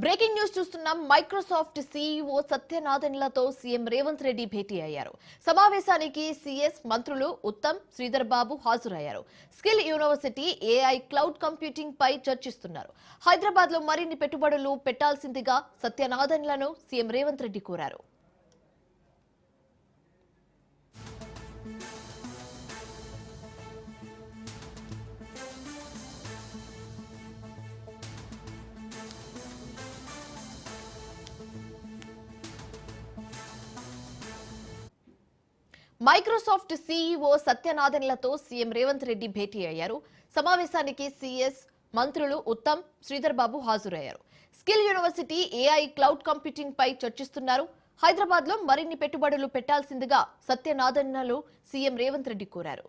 Breaking news చూస్తున్నాం. Microsoft CEO Satya నాదెళ్లతో CM Revanth Reddy భేటీ అయ్యారు. సమావేశానికి సీఎస్ మంత్రులు ఉత్తమ్, శ్రీధర్ బాబు హాజరయ్యారు. Skill university, AI, cloud computing పై చర్చిస్తున్నారు. హైదరాబాద్ లో మరిన్ని పెట్టుబడులు పెట్టాల్సిందిగా సత్య నాదెళ్లను సీఎం రేవంత్ రెడ్డి కోరారు. మైక్రోసాఫ్ట్ సీఈఓ సత్య నాదెళ్లతో సీఎం రేవంత్ రెడ్డి భేటీ అయ్యారు. సమావేశానికి సీఎస్ మంత్రులు ఉత్తమ్, శ్రీధర్ బాబు హాజరయ్యారు. Skill university, AI, cloud computing పై చర్చిస్తున్నారు. హైదరాబాద్ లో మరిన్ని పెట్టుబడులు పెట్టాల్సిందిగా సత్య నాదెళ్లను సీఎం రేవంత్ రెడ్డి కోరారు.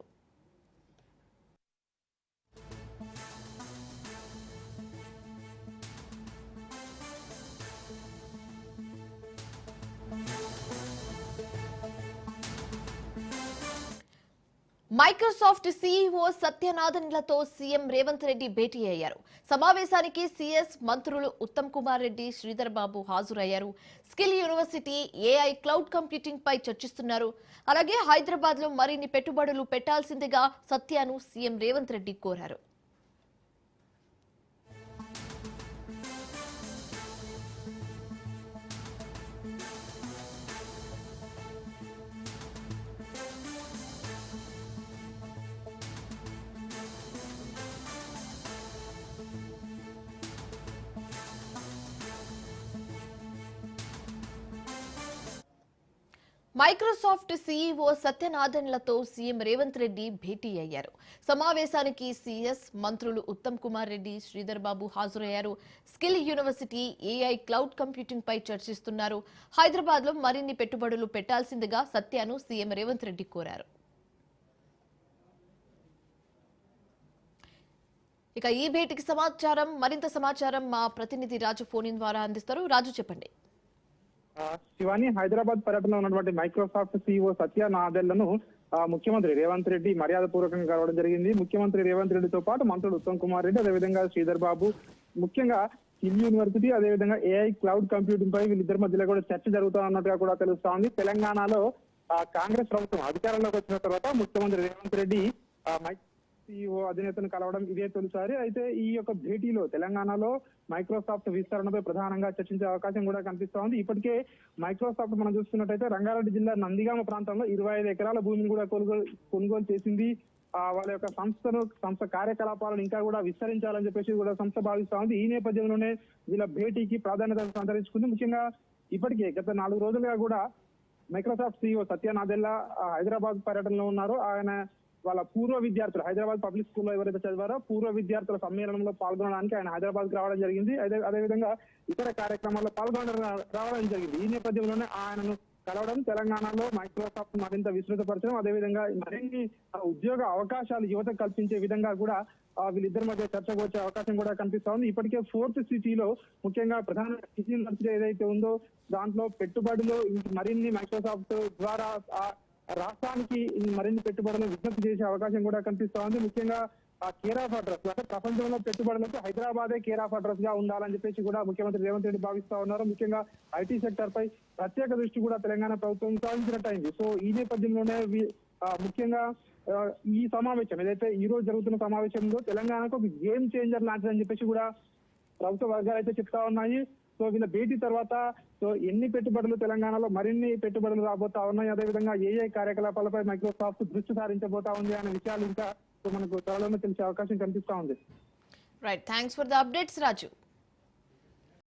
మైక్రోసాఫ్ట్ సీఈఓ సత్య నాదెళ్లతో సీఎం రేవంత్ రెడ్డి భేటీ అయ్యారు. సమావేశానికి సీఎస్ మంత్రులు ఉత్తమ్ కుమార్ రెడ్డి, శ్రీధర్ బాబు హాజరయ్యారు. Skill university, AI, cloud computing పై చర్చిస్తున్నారు. అలాగే హైదరాబాద్ లో మరిన్ని పెట్టుబడులు పెట్టాల్సిందిగా సత్యను సీఎం రేవంత్ రెడ్డి కోరారు. మైక్రోసాఫ్ట్ సీఈఓ సత్య నాదెళ్లతో సీఎం రేవంత్ రెడ్డి భేటీ అయ్యారు. సమావేశానికి సీఎస్ మంత్రులు ఉత్తమ్ కుమార్ రెడ్డి, శ్రీధర్ బాబు హాజరయ్యారు. Skill university, AI, cloud computing పై చర్చిస్తున్నారు. హైదరాబాద్ లో మరిన్ని పెట్టుబడులు పెట్టాల్సిందిగా సత్యను సీఎం రేవంత్ రెడ్డి కోరారు. ఇక ఈ భేటీకి మరింత సమాచారం మా ప్రతినిధి రాజు ఫోన్ ఇన్ ద్వారా అందిస్తారు. రాజు, చెప్పండి. శివాని, హైదరాబాద్ పర్యటనలో ఉన్నటువంటి మైక్రోసాఫ్ట్ సీఈఓ సత్య నాదెళ్లను ముఖ్యమంత్రి రేవంత్ రెడ్డి మర్యాద పూర్వకంగా కలవడం జరిగింది. ముఖ్యమంత్రి రేవంత్ రెడ్డితో పాటు మంత్రులు ఉత్తమ్ కుమార్ రెడ్డి, అదేవిధంగా శ్రీధర్ బాబు, ముఖ్యంగా స్కిల్ యూనివర్సిటీ, అదేవిధంగా ఏఐ, క్లౌడ్ కంప్యూటింగ్ పై వీళ్ళిద్దరి మధ్యలో కూడా చర్చ జరుగుతా ఉన్నట్టుగా కూడా తెలుస్తా ఉంది. తెలంగాణలో కాంగ్రెస్ ప్రభుత్వం అధికారంలోకి వచ్చిన తర్వాత ముఖ్యమంత్రి రేవంత్ రెడ్డి సీఈఓ అధినేతను కలవడం ఇదే తొలిసారి. అయితే ఈ యొక్క భేటీలో తెలంగాణలో మైక్రోసాఫ్ట్ విస్తరణపై ప్రధానంగా చర్చించే అవకాశం కూడా కనిపిస్తా ఉంది. ఇప్పటికే మైక్రోసాఫ్ట్ మనం చూస్తున్నట్టయితే రంగారెడ్డి జిల్లా నందిగామ ప్రాంతంలో 25 ఎకరాల భూమిని కూడా కొనుగోలు చేసింది. వాళ్ళ యొక్క సంస్థ కార్యకలాపాలను ఇంకా కూడా విస్తరించాలని చెప్పేసి కూడా సంస్థ భావిస్తా ఉంది. ఈ నేపథ్యంలోనే వీళ్ళ భేటీకి ప్రాధాన్యత సంతరించుకుంది. ముఖ్యంగా ఇప్పటికే గత 4 రోజులుగా కూడా మైక్రోసాఫ్ట్ సీఈఓ సత్య నాదెళ్ల హైదరాబాద్ పర్యటనలో ఉన్నారు. ఆయన వాళ్ళ పూర్వ విద్యార్థులు, హైదరాబాద్ పబ్లిక్ స్కూల్లో ఎవరైతే చదివారో పూర్వ విద్యార్థుల సమ్మేళనంలో పాల్గొనడానికి ఆయన హైదరాబాద్ రావడం జరిగింది. అదేవిధంగా ఇతర కార్యక్రమాల్లో రావడం జరిగింది. ఈ నేపథ్యంలోనే ఆయనను కలవడం, తెలంగాణలో మైక్రోసాఫ్ట్ మరింత విస్తృతపరచడం, అదేవిధంగా మరిన్ని ఉద్యోగ అవకాశాలు యువతకు కల్పించే విధంగా కూడా వీళ్ళిద్దరి మధ్య చర్చకు వచ్చే అవకాశం కూడా కనిపిస్తా ఉంది. ఇప్పటికే 4th సిటీలో ముఖ్యంగా ప్రధాన సిటీ యూనివర్సిటీ ఏదైతే ఉందో దాంట్లో పెట్టుబడులు మరిన్ని మైక్రోసాఫ్ట్ ద్వారా రాష్ట్రానికి మరిన్ని పెట్టుబడులు విజ్ఞప్తి చేసే అవకాశం కూడా కనిపిస్తా ఉంది. ముఖ్యంగా కేర్ ఆఫ్ అడ్రస్, అంటే ప్రపంచంలో పెట్టుబడులకు హైదరాబాదే కేర్ ఆఫ్ అడ్రస్ గా ఉండాలని చెప్పేసి కూడా ముఖ్యమంత్రి రేవంత్ రెడ్డి భావిస్తా ఉన్నారు. ముఖ్యంగా ఐటీ సెక్టర్ పై ప్రత్యేక దృష్టి కూడా తెలంగాణ ప్రభుత్వం సాధించినట్టయింది. సో ఈ నేపథ్యంలోనే ముఖ్యంగా ఈ సమావేశం ఏదైతే ఈ రోజు జరుగుతున్న సమావేశంలో తెలంగాణకు ఒక గేమ్ చేంజర్ లాంటిదని చెప్పేసి కూడా ప్రభుత్వ వర్గాలు అయితే చెప్తా ఉన్నాయి. సో వీళ్ళ భేటీ తర్వాత ఎన్ని పెట్టుబడులు తెలంగాణలో మరిన్ని పెట్టుబడులు రాబోతా ఉన్నాయి, అదేవిధంగా ఏఐ కార్యకలాపాలపై మైక్రోసాఫ్ట్ దృష్టి సారించబోతా ఉంది అనే విషయాలు ఇంకా మనకు త్వరలోనే తెలిసే అవకాశం కనిపిస్తా ఉంది. Right, thanks for the updates Raju.